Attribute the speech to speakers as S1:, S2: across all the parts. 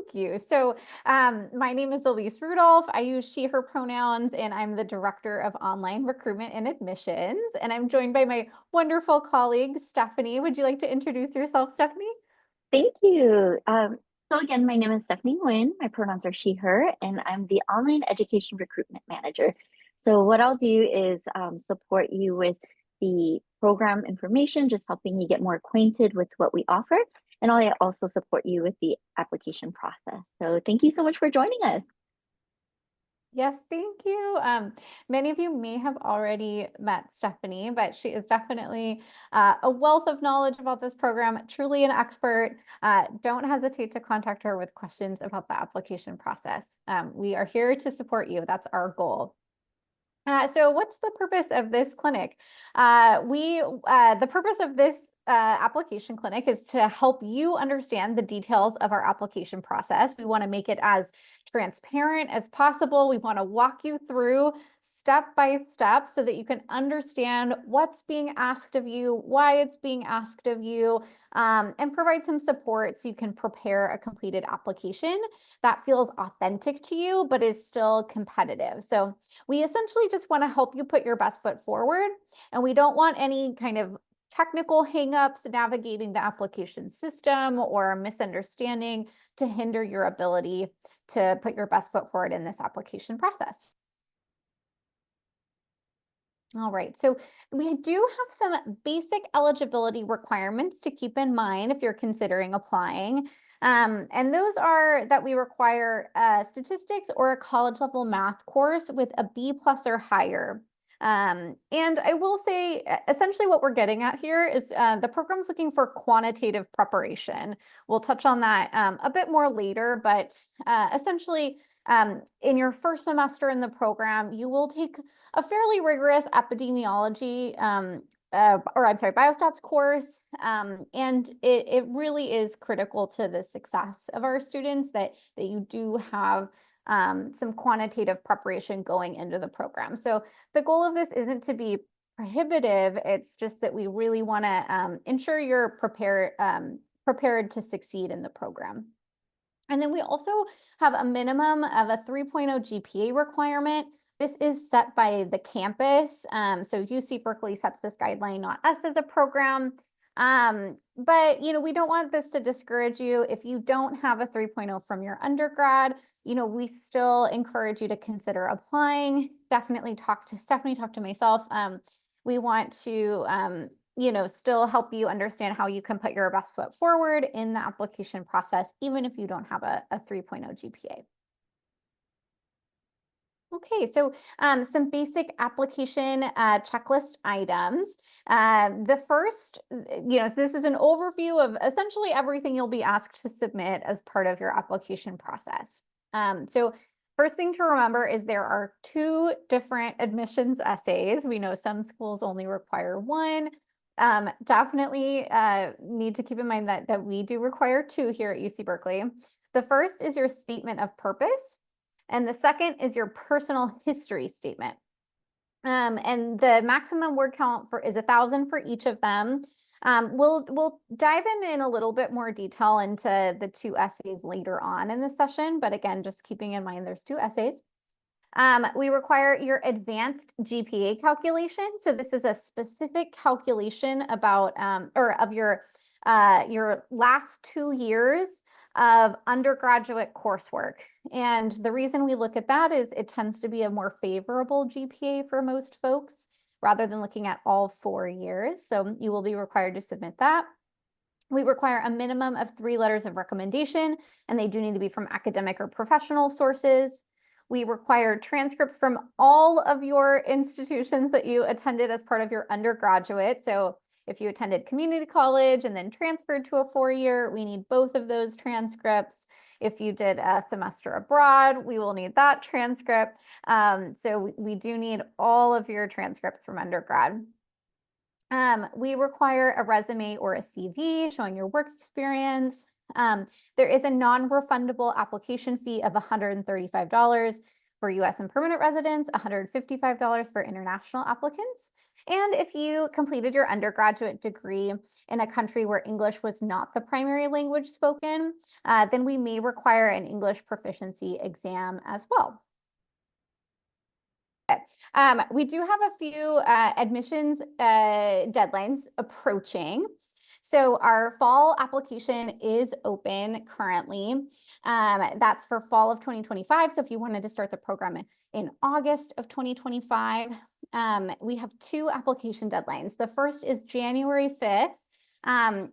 S1: Thank you. So my name is Elise Rudolph. I use she, her pronouns, and I'm the Director of Online Recruitment and Admissions. And I'm joined by my wonderful colleague, Stephanie. Would you like to introduce yourself, Stephanie?
S2: Thank you. So again, my name is Stephanie Nguyen. My pronouns are she, her, and I'm the Online Education Recruitment Manager. So what I'll do is support you with the program information, just helping you get more acquainted with what we offer. And I'll also support you with the application process. So thank you so much for joining us.
S1: Yes, thank you. Many of you may have already met Stephanie, but she is definitely a wealth of knowledge about this program, truly an expert. Don't hesitate to contact her with questions about the application process. We are here to support you. That's our goal. So what's the purpose of this clinic? The purpose of this application clinic is to help you understand the details of our application process. We want to make it as transparent as possible. We want to walk you through step by step so that you can understand what's being asked of you, why it's being asked of you, and provide some support so you can prepare a completed application that feels authentic to you, but is still competitive. So we essentially just want to help you put your best foot forward, and we don't want any kind of technical hangups navigating the application system or misunderstanding to hinder your ability to put your best foot forward in this application process. All right, so we do have some basic eligibility requirements to keep in mind if you're considering applying. And those are that we require statistics or a college level math course with a B+ or higher. And I will say, essentially what we're getting at here is the program's looking for quantitative preparation. We'll touch on that a bit more later, but essentially in your first semester in the program, you will take a fairly rigorous epidemiology biostats course. And it really is critical to the success of our students that you do have some quantitative preparation going into the program. So the goal of this isn't to be prohibitive. It's just that we really want to ensure you're prepared to succeed in the program. And then we also have a minimum of a 3.0 GPA requirement. This is set by the campus. So UC Berkeley sets this guideline, not us as a program. But we don't want this to discourage you. If you don't have a 3.0 from your undergrad, we still encourage you to consider applying. Definitely talk to Stephanie, talk to myself. We want to still help you understand how you can put your best foot forward in the application process, even if you don't have a 3.0 GPA. Okay, so some basic application checklist items. The first, so this is an overview of essentially everything you'll be asked to submit as part of your application process. So first thing to remember is there are 2 different admissions essays. We know some schools only require 1. Definitely need to keep in mind that we do require 2 here at UC Berkeley. The first is your statement of purpose, and the second is your personal history statement. And the maximum word count is 1,000 for each of them. We'll dive in a little bit more detail into the 2 essays later on in the session, but again, just keeping in mind there's 2 essays. We require your advanced GPA calculation. So this is a specific calculation about of your last 2 years of undergraduate coursework. And the reason we look at that is it tends to be a more favorable GPA for most folks rather than looking at all 4 years. So you will be required to submit that. We require a minimum of 3 letters of recommendation, and they do need to be from academic or professional sources. We require transcripts from all of your institutions that you attended as part of your undergraduate. So if you attended community college and then transferred to a 4-year, we need both of those transcripts. If you did a semester abroad, we will need that transcript. So we do need all of your transcripts from undergrad. We require a resume or a CV showing your work experience. There is a non-refundable application fee of $135 for US and permanent residents, $155 for international applicants. And if you completed your undergraduate degree in a country where English was not the primary language spoken, then we may require an English proficiency exam as well. We do have a few admissions deadlines approaching. So our fall application is open currently. That's for fall of 2025. So if you wanted to start the program in August of 2025, we have two application deadlines. The first is January 5th,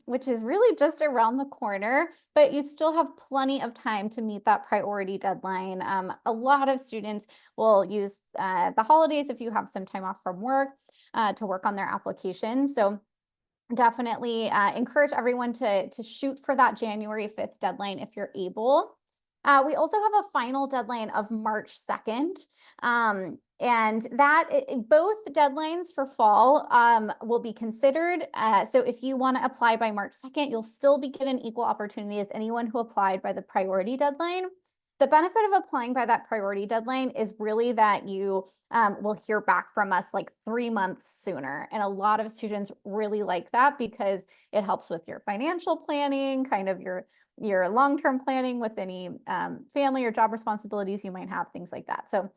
S1: which is really just around the corner, but you still have plenty of time to meet that priority deadline. A lot of students will use the holidays if you have some time off from work to work on their application. So definitely encourage everyone to shoot for that January 5th deadline if you're able. We also have a final deadline of March 2nd. And that both deadlines for fall will be considered. So if you want to apply by March 2nd, you'll still be given equal opportunity as anyone who applied by the priority deadline. The benefit of applying by that priority deadline is really that you will hear back from us like 3 months sooner. And a lot of students really like that because it helps with your financial planning, kind of your long-term planning with any family or job responsibilities you might have, things like that. So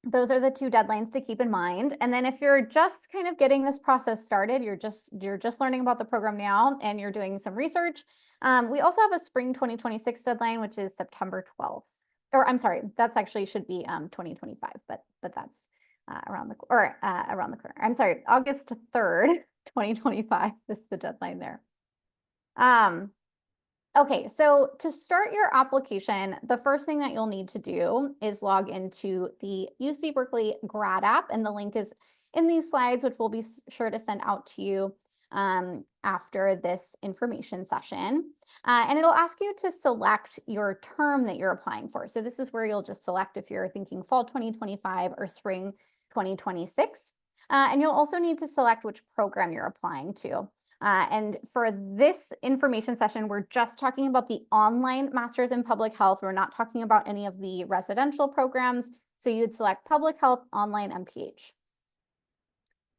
S1: those are the two deadlines to keep in mind. And then if you're just kind of getting this process started, you're just learning about the program now and you're doing some research, we also have a spring 2026 deadline, which is September 12th. Or I'm sorry, that's actually should be 2025, but that's around the corner. I'm sorry, August 3rd, 2025. This is the deadline there. Okay, so to start your application, the first thing that you'll need to do is log into the UC Berkeley grad app, and the link is in these slides, which we'll be sure to send out to you after this information session. And it'll ask you to select your term that you're applying for. So this is where you'll just select if you're thinking fall 2025 or spring 2026. And you'll also need to select which program you're applying to. And for this information session, we're just talking about the online Masters in Public Health. We're not talking about any of the residential programs. So you'd select Public Health Online MPH.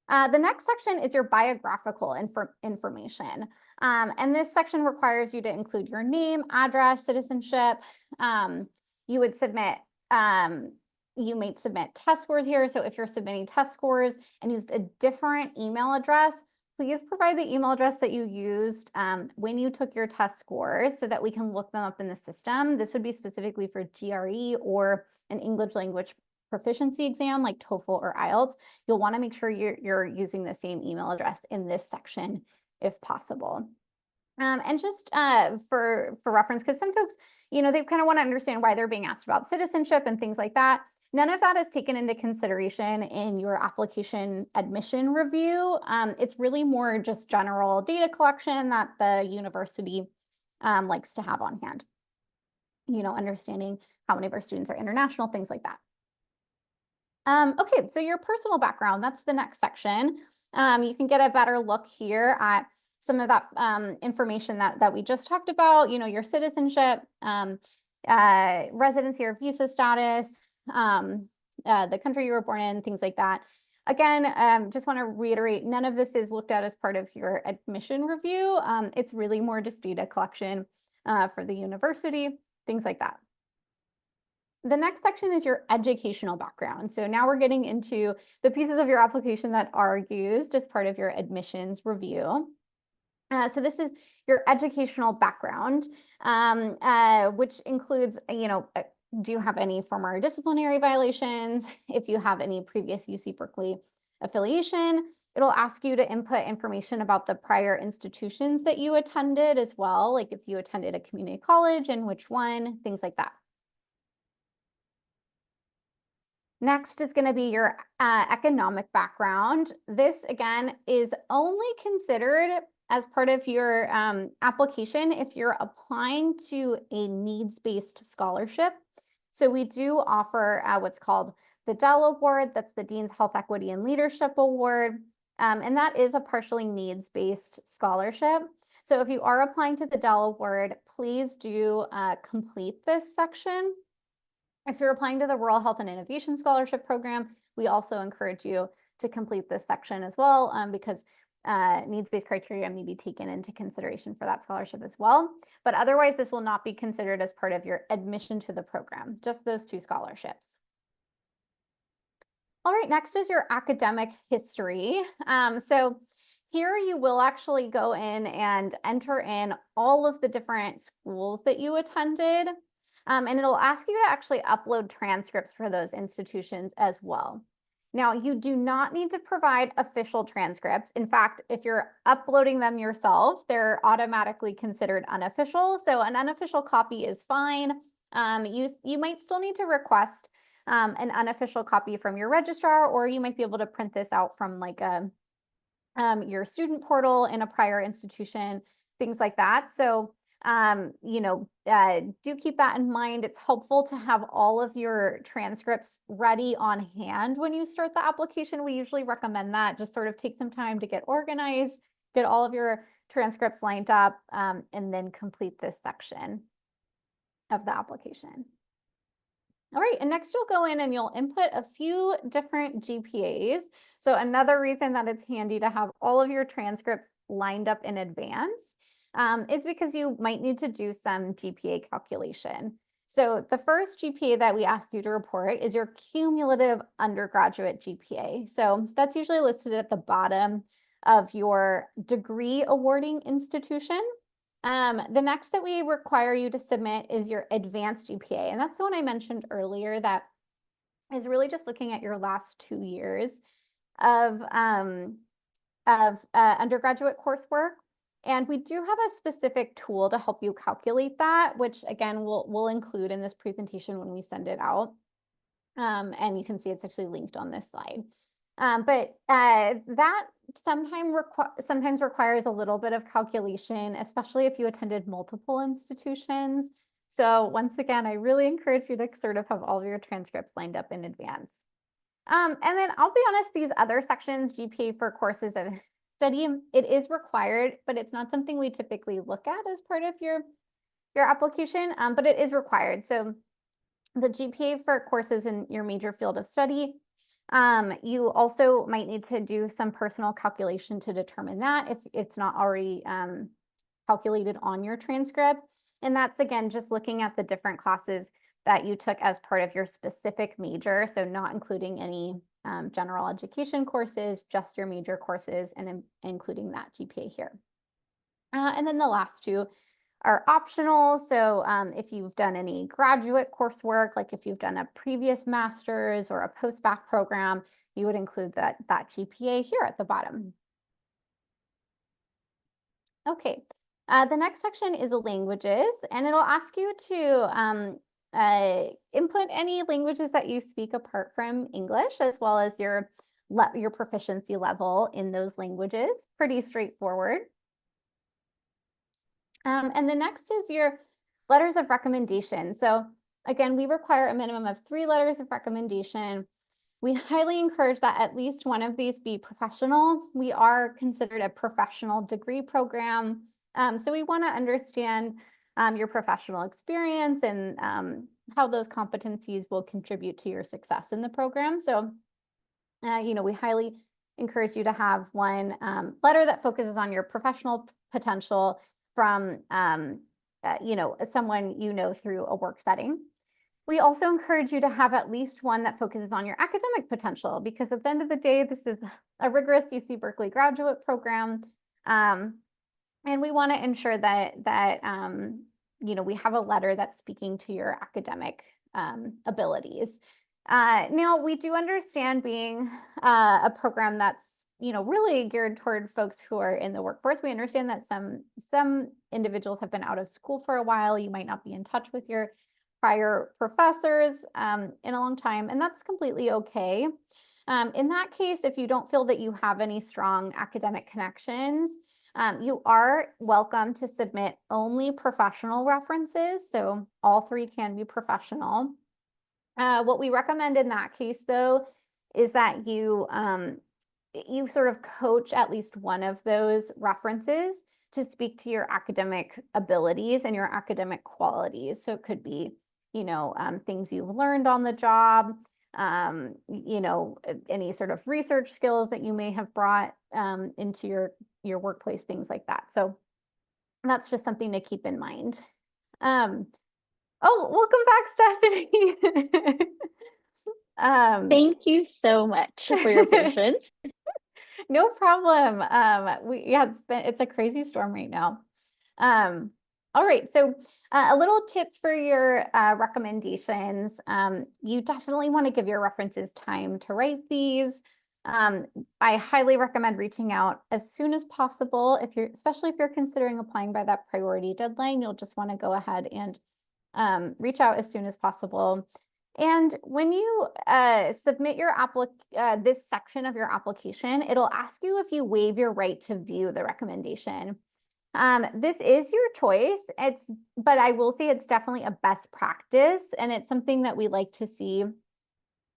S1: The next section is your biographical information. And this section requires you to include your name, address, citizenship. You would submit, you might submit test scores here. So if you're submitting test scores and used a different email address, please provide the email address that you used when you took your test scores so that we can look them up in the system. This would be specifically for GRE or an English language proficiency exam like TOEFL or IELTS. You'll want to make sure you're using the same email address in this section if possible. And just for reference, because some folks, they kind of want to understand why they're being asked about citizenship and things like that. None of that is taken into consideration in your application admission review. It's really more just general data collection that the university likes to have on hand. Understanding how many of our students are international, things like that. Okay, so your personal background, that's the next section. You can get a better look here at some of that information that we just talked about, your citizenship, residency or visa status, the country you were born in, things like that. Again, just want to reiterate, none of this is looked at as part of your admission review. It's really more just data collection for the university, things like that. The next section is your educational background. So now we're getting into the pieces of your application that are used as part of your admissions review. So this is your educational background, which includes, do you have any former disciplinary violations? If you have any previous UC Berkeley affiliation, it'll ask you to input information about the prior institutions that you attended as well, like if you attended a community college and which one, things like that. Next is going to be your economic background. This, again, is only considered as part of your application if you're applying to a needs-based scholarship. So we do offer what's called the Dell Award. That's the Dean's Health Equity and Leadership Award. And that is a partially needs-based scholarship. So if you are applying to the Dell Award, please do complete this section. If you're applying to the Rural Health and Innovation Scholarship Program, we also encourage you to complete this section as well, because needs-based criteria may be taken into consideration for that scholarship as well. But otherwise, this will not be considered as part of your admission to the program, just those 2 scholarships. All right, next is your academic history. So here you will actually go in and enter in all of the different schools that you attended, and it'll ask you to actually upload transcripts for those institutions as well. Now, you do not need to provide official transcripts. In fact, if you're uploading them yourself, they're automatically considered unofficial. So an unofficial copy is fine. You might still need to request an unofficial copy from your registrar, or you might be able to print this out from like your student portal in a prior institution, things like that. So do keep that in mind. It's helpful to have all of your transcripts ready on hand when you start the application. We usually recommend that. Just sort of take some time to get organized, get all of your transcripts lined up, and then complete this section of the application. All right, and next you'll go in and you'll input a few different GPAs. So another reason that it's handy to have all of your transcripts lined up in advance is because you might need to do some GPA calculation. So the first GPA that we ask you to report is your cumulative undergraduate GPA. So that's usually listed at the bottom of your degree awarding institution. The next that we require you to submit is your advanced GPA. And that's the one I mentioned earlier that is really just looking at your last 2 years of undergraduate coursework. And we do have a specific tool to help you calculate that, which again, we'll include in this presentation when we send it out. And you can see it's actually linked on this slide. But that sometimes requires a little bit of calculation, especially if you attended multiple institutions. So once again, I really encourage you to sort of have all of your transcripts lined up in advance. And then I'll be honest, these other sections, GPA for courses of study, it is required, but it's not something we typically look at as part of your application, but it is required. So the GPA for courses in your major field of study, you also might need to do some personal calculation to determine that if it's not already calculated on your transcript. And that's, again, just looking at the different classes that you took as part of your specific major. So not including any general education courses, just your major courses, and including that GPA here. And then the last 2 are optional. So if you've done any graduate coursework, like if you've done a previous master's or a post-bac program, you would include that GPA here at the bottom. Okay, the next section is languages, and it'll ask you to input any languages that you speak apart from English, as well as your proficiency level in those languages. Pretty straightforward. And the next is your letters of recommendation. So again, we require a minimum of 3 letters of recommendation. We highly encourage that at least one of these be professional. We are considered a professional degree program. So we want to understand your professional experience and how those competencies will contribute to your success in the program. So, we highly encourage you to have one letter that focuses on your professional potential from, someone through a work setting. We also encourage you to have at least one that focuses on your academic potential, because at the end of the day, this is a rigorous UC Berkeley graduate program. And we want to ensure that we have a letter that's speaking to your academic abilities. Now, we do understand being a program that's really geared toward folks who are in the workforce. We understand that some individuals have been out of school for a while. You might not be in touch with your prior professors in a long time, and that's completely okay. In that case, if you don't feel that you have any strong academic connections, you are welcome to submit only professional references. So all 3 can be professional. What we recommend in that case, though, is that you sort of coach at least one of those references to speak to your academic abilities and your academic qualities. So it could be, things you've learned on the job, you know, any sort of research skills that you may have brought into your workplace, things like that. So that's just something to keep in mind. Oh, welcome back, Stephanie.
S2: Thank you so much for your patience.
S1: No problem. Yeah, it's a crazy storm right now. All right, so a little tip for your recommendations. You definitely want to give your references time to write these. I highly recommend reaching out as soon as possible. Especially if you're considering applying by that priority deadline, you'll just want to go ahead and reach out as soon as possible. And when you submit your this section of your application, it'll ask you if you waive your right to view the recommendation. This is your choice. But I will say it's definitely a best practice, and it's something that we like to see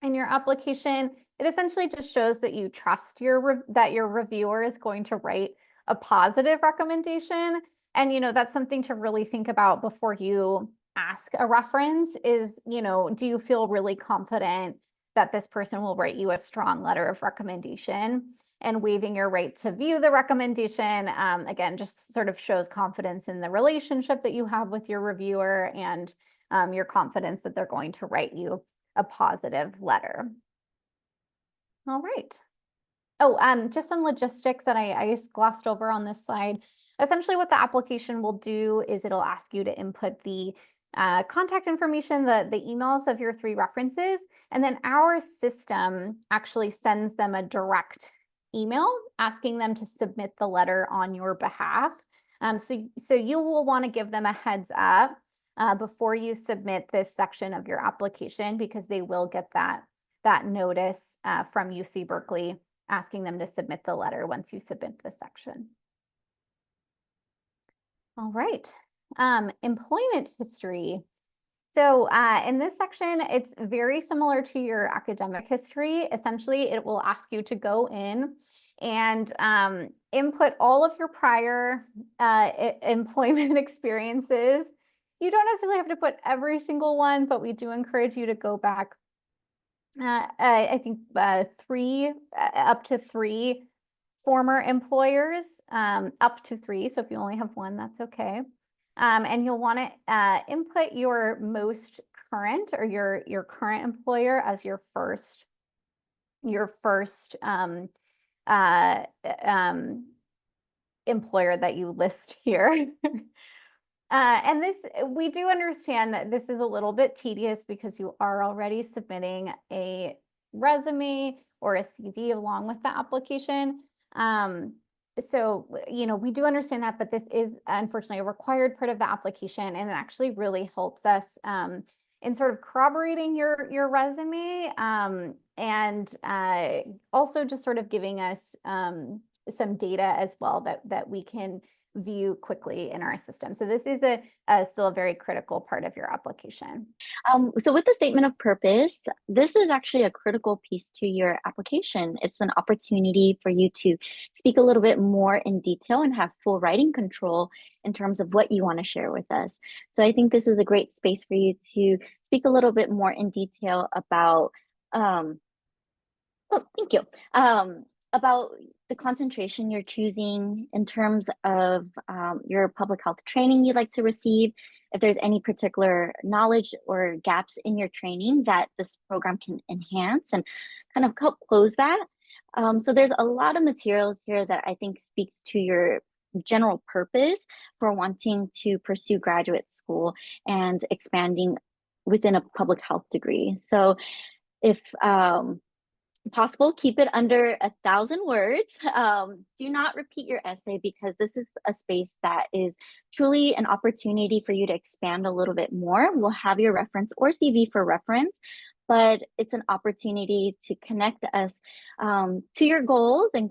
S1: in your application. It essentially just shows that you trust that your reviewer is going to write a positive recommendation. And, you know, that's something to really think about before you ask a reference is, you know, do you feel really confident that this person will write you a strong letter of recommendation? And waiving your right to view the recommendation, again, just sort of shows confidence in the relationship that you have with your reviewer and your confidence that they're going to write you a positive letter. All right. Oh, just some logistics that I glossed over on this slide. Essentially, what the application will do is it'll ask you to input the contact information, the emails of your 3 references, and then our system actually sends them a direct email asking them to submit the letter on your behalf. So you will want to give them a heads up before you submit this section of your application, because they will get that notice from UC Berkeley asking them to submit the letter once you submit this section. All right, employment history. So in this section, it's very similar to your academic history. Essentially, it will ask you to go in and input all of your prior employment experiences. You don't necessarily have to put every single one, but we do encourage you to go back, I think up to 3 former employers, up to 3. So if you only have 1, that's okay. And you'll want to input your most current, or your current employer as your first employer that you list here. And we do understand that this is a little bit tedious because you are already submitting a resume or a CV along with the application. So, you know, we do understand that, but this is unfortunately a required part of the application, and it actually really helps us in sort of corroborating your resume, and also just sort of giving us some data as well that we can view quickly in our system. So this is still a very critical part of your application.
S2: So with the statement of purpose, this is actually a critical piece to your application. It's an opportunity for you to speak a little bit more in detail and have full writing control in terms of what you want to share with us. So I think this is a great space for you to speak a little bit more in detail about, thank you. About the concentration you're choosing in terms of your public health training you'd like to receive, if there's any particular knowledge or gaps in your training that this program can enhance and kind of help close that. So there's a lot of materials here that I think speaks to your general purpose for wanting to pursue graduate school and expanding within a public health degree. So if possible, keep it under 1,000 words. Do not repeat your essay, because this is a space that is truly an opportunity for you to expand a little bit more. We'll have your reference or CV for reference, but it's an opportunity to connect us to your goals and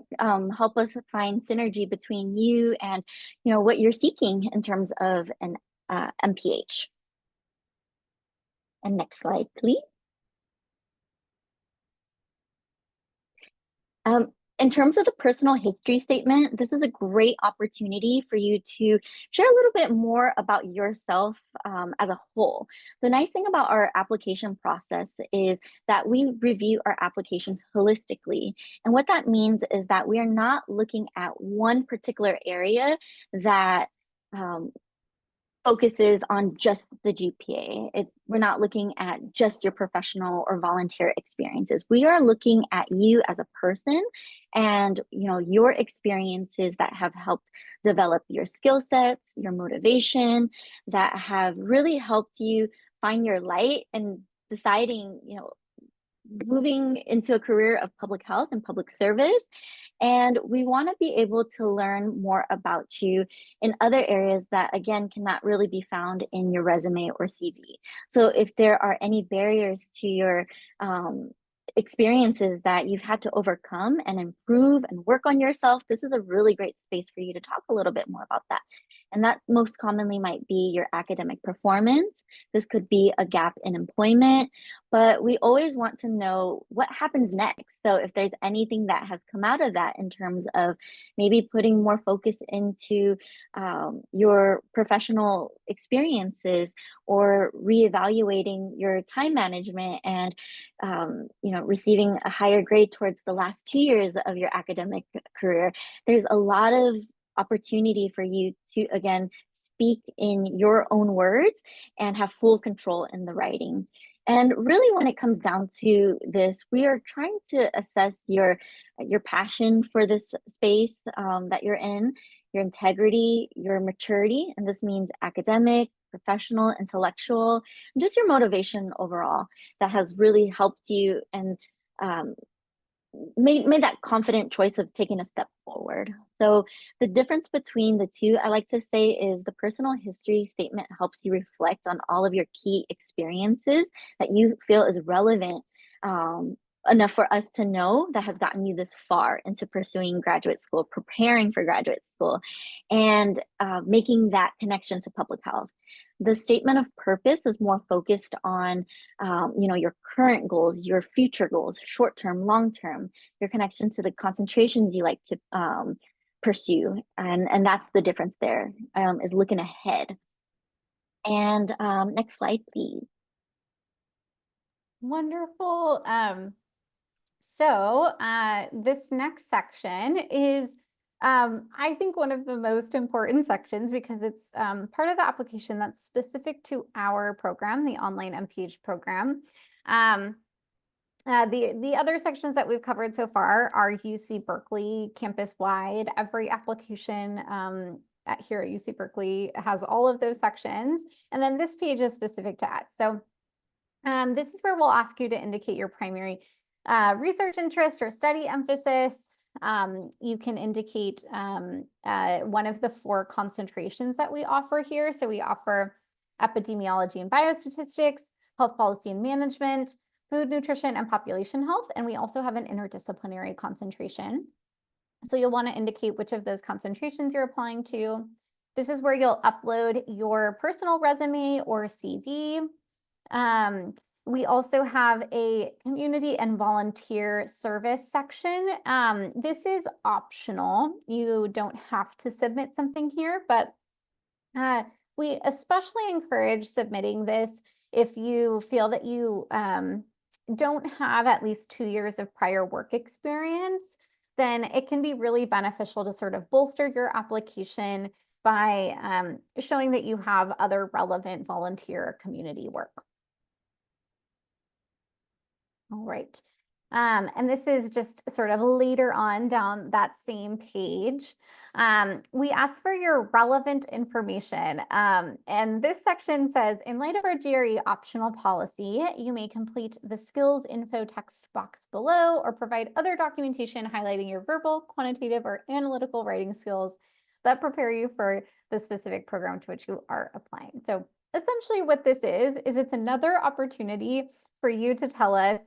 S2: help us find synergy between you and, you know, what you're seeking in terms of an MPH. And next slide, please. In terms of the personal history statement, this is a great opportunity for you to share a little bit more about yourself as a whole. The nice thing about our application process is that we review our applications holistically. And what that means is that we are not looking at one particular area that um, focuses on just the GPA. We're not looking at just your professional or volunteer experiences. We are looking at you as a person and your experiences that have helped develop your skill sets, your motivation, that have really helped you find your light and deciding, moving into a career of public health and public service. And we want to be able to learn more about you in other areas that, again, cannot really be found in your resume or CV. So if there are any barriers to your experiences that you've had to overcome and improve and work on yourself, this is a really great space for you to talk a little bit more about that. And that most commonly might be your academic performance. This could be a gap in employment, but we always want to know what happens next. So if there's anything that has come out of that in terms of maybe putting more focus into your professional experiences or reevaluating your time management and receiving a higher grade towards the last 2 years of your academic career, there's a lot of opportunity for you to, again, speak in your own words and have full control in the writing. And really, when it comes down to this, we are trying to assess your passion for this space that you're in, your integrity, your maturity, and this means academic, professional, intellectual, and just your motivation overall that has really helped you and made that confident choice of taking a step forward. So the difference between the two, I like to say, is the personal history statement helps you reflect on all of your key experiences that you feel is relevant enough for us to know that has gotten you this far into pursuing graduate school, preparing for graduate school, and making that connection to public health. The statement of purpose is more focused on, your current goals, your future goals, short-term, long-term, your connection to the concentrations you like to pursue. And that's the difference there, is looking ahead. And next slide, please.
S1: Wonderful. This next section is, I think, one of the most important sections because it's part of the application that's specific to our program, the online MPH program. The other sections that we've covered so far are UC Berkeley campus-wide. Every application here at UC Berkeley has all of those sections. And then this page is specific to us. So this is where we'll ask you to indicate your primary research interest or study emphasis. You can indicate one of the 4 concentrations that we offer here. So we offer epidemiology and biostatistics, health policy and management, food, nutrition, and population health. And we also have an interdisciplinary concentration. So you'll want to indicate which of those concentrations you're applying to. This is where you'll upload your personal resume or CV. We also have a community and volunteer service section. This is optional. You don't have to submit something here, but we especially encourage submitting this if you feel that you don't have at least 2 years of prior work experience. Then it can be really beneficial to sort of bolster your application by showing that you have other relevant volunteer community work. All right. And this is just sort of later on down that same page. We ask for your relevant information. And this section says, in light of our GRE optional policy, you may complete the skills info text box below or provide other documentation highlighting your verbal, quantitative, or analytical writing skills that prepare you for the specific program to which you are applying. So essentially what this is it's another opportunity for you to tell us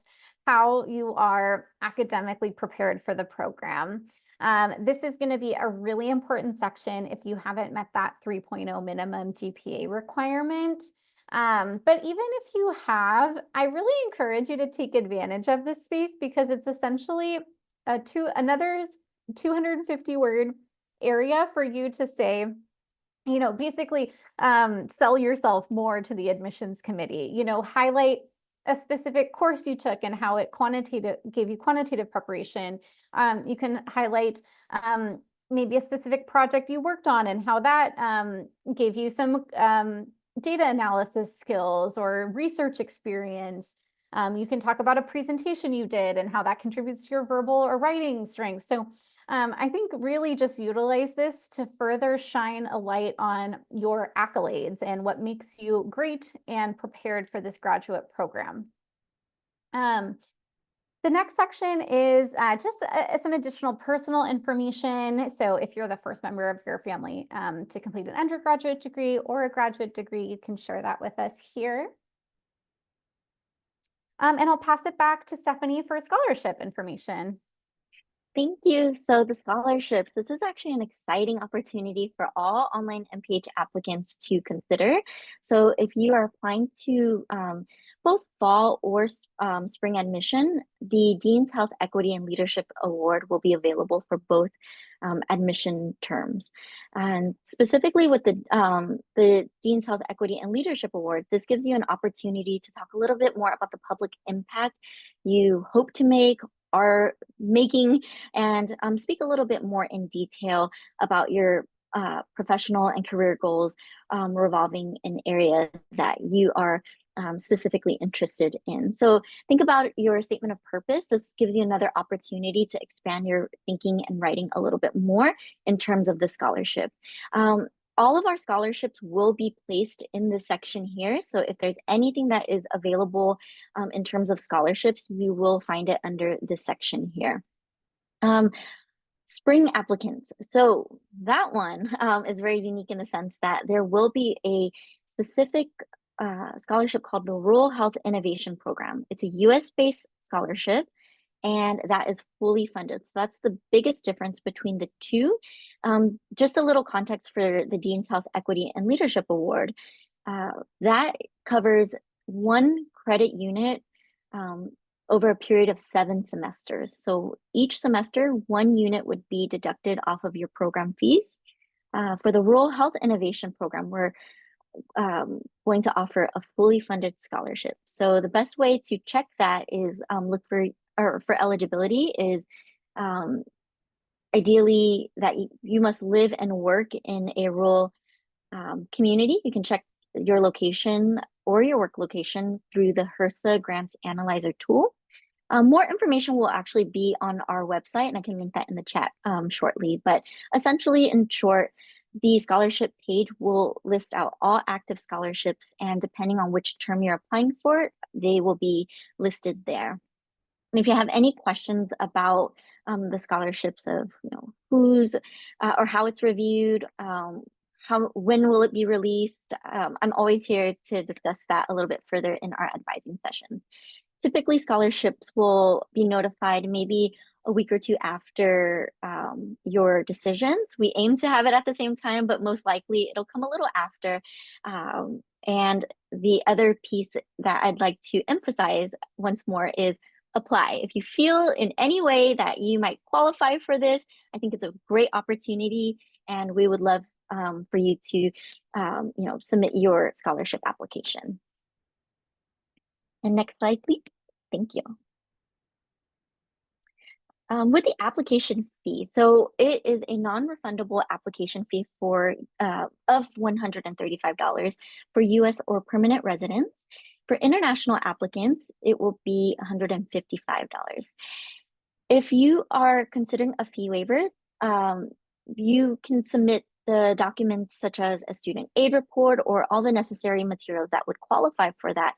S1: how you are academically prepared for the program. This is going to be a really important section if you haven't met that 3.0 minimum GPA requirement. But even if you have, I really encourage you to take advantage of this space because it's essentially another 250 word area for you to say, basically sell yourself more to the admissions committee, highlight a specific course you took and how it gave you quantitative preparation. You can highlight maybe a specific project you worked on and how that gave you some data analysis skills or research experience. You can talk about a presentation you did and how that contributes to your verbal or writing strengths. So I think really just utilize this to further shine a light on your accolades and what makes you great and prepared for this graduate program. The next section is just some additional personal information. So if you're the first member of your family to complete an undergraduate degree or a graduate degree, you can share that with us here. And I'll pass it back to Stephanie for scholarship information.
S2: Thank you. So the scholarships, this is actually an exciting opportunity for all online MPH applicants to consider. So if you are applying to both fall or spring admission, the Dean's Health Equity and Leadership Award will be available for both admission terms. And specifically with the Dean's Health Equity and Leadership Award, this gives you an opportunity to talk a little bit more about the public impact you hope to make, are making, and speak a little bit more in detail about your professional and career goals revolving in areas that you are specifically interested in. So think about your statement of purpose. This gives you another opportunity to expand your thinking and writing a little bit more in terms of the scholarship. All of our scholarships will be placed in this section here. So if there's anything that is available in terms of scholarships, you will find it under this section here. Spring applicants. So that one is very unique in the sense that there will be a specific scholarship called the Rural Health Innovation Program. It's a US-based scholarship, and that is fully funded. So that's the biggest difference between the two. Just a little context for the Dean's Health Equity and Leadership Award. That covers one credit unit over a period of 7 semesters. So each semester, 1 unit would be deducted off of your program fees. For the Rural Health Innovation Program, we're going to offer a fully funded scholarship. So the best way to check that is look for eligibility is ideally that you must live and work in a rural community. You can check your location or your work location through the HRSA Grants Analyzer tool. More information will actually be on our website, and I can link that in the chat shortly. But essentially, in short, the scholarship page will list out all active scholarships, and depending on which term you're applying for, they will be listed there. And if you have any questions about the scholarships of who's or how it's reviewed, when will it be released, I'm always here to discuss that a little bit further in our advising sessions. Typically, scholarships will be notified maybe a week or 2 after your decisions. We aim to have it at the same time, but most likely it'll come a little after. And the other piece that I'd like to emphasize once more is apply. If you feel in any way that you might qualify for this, I think it's a great opportunity, and we would love for you to submit your scholarship application. And next slide, please. Thank you. With the application fee, so it is a non-refundable application fee of $135 for US or permanent residents. For international applicants, it will be $155. If you are considering a fee waiver, you can submit the documents such as a student aid report or all the necessary materials that would qualify for that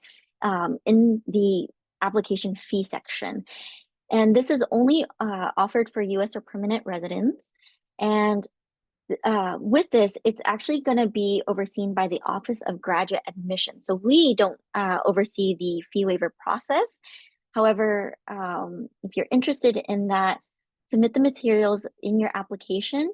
S2: in the application fee section. And this is only offered for US or permanent residents. And with this, it's actually going to be overseen by the Office of Graduate Admission. So we don't oversee the fee waiver process. However, if you're interested in that, submit the materials in your application.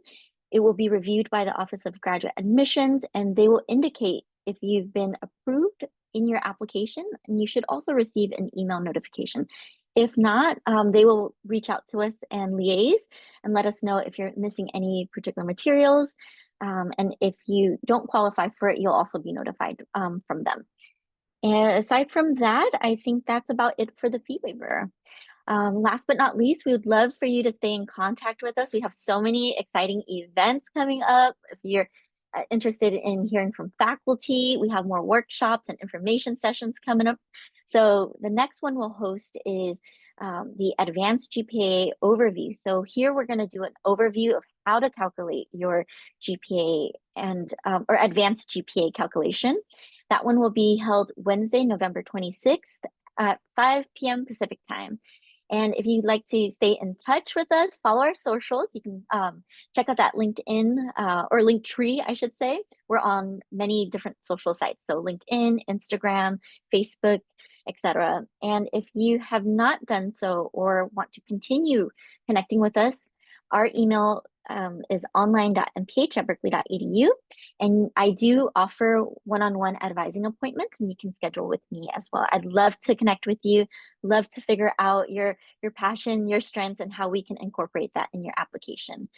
S2: It will be reviewed by the Office of Graduate Admissions, and they will indicate if you've been approved in your application, and you should also receive an email notification If not, they will reach out to us and liaise and let us know if you're missing any particular materials. And if you don't qualify for it, you'll also be notified from them. And aside from that, I think that's about it for the fee waiver. Last but not least, we would love for you to stay in contact with us. We have so many exciting events coming up. If you're interested in hearing from faculty, we have more workshops and information sessions coming up. So the next one we'll host is the Advanced GPA Overview. So here we're going to do an overview of how to calculate your GPA and or Advanced GPA calculation. That one will be held Wednesday, November 26th at 5 p.m. Pacific time. And if you'd like to stay in touch with us, follow our socials. You can check out that LinkedIn or Linktree, I should say. We're on many different social sites. So LinkedIn, Instagram, Facebook, etc. And if you have not done so or want to continue connecting with us, our email is online.mph@berkeley.edu. And I do offer one-on-one advising appointments, and you can schedule with me as well. I'd love to connect with you, love to figure out your passion, your strengths, and how we can incorporate that in your application.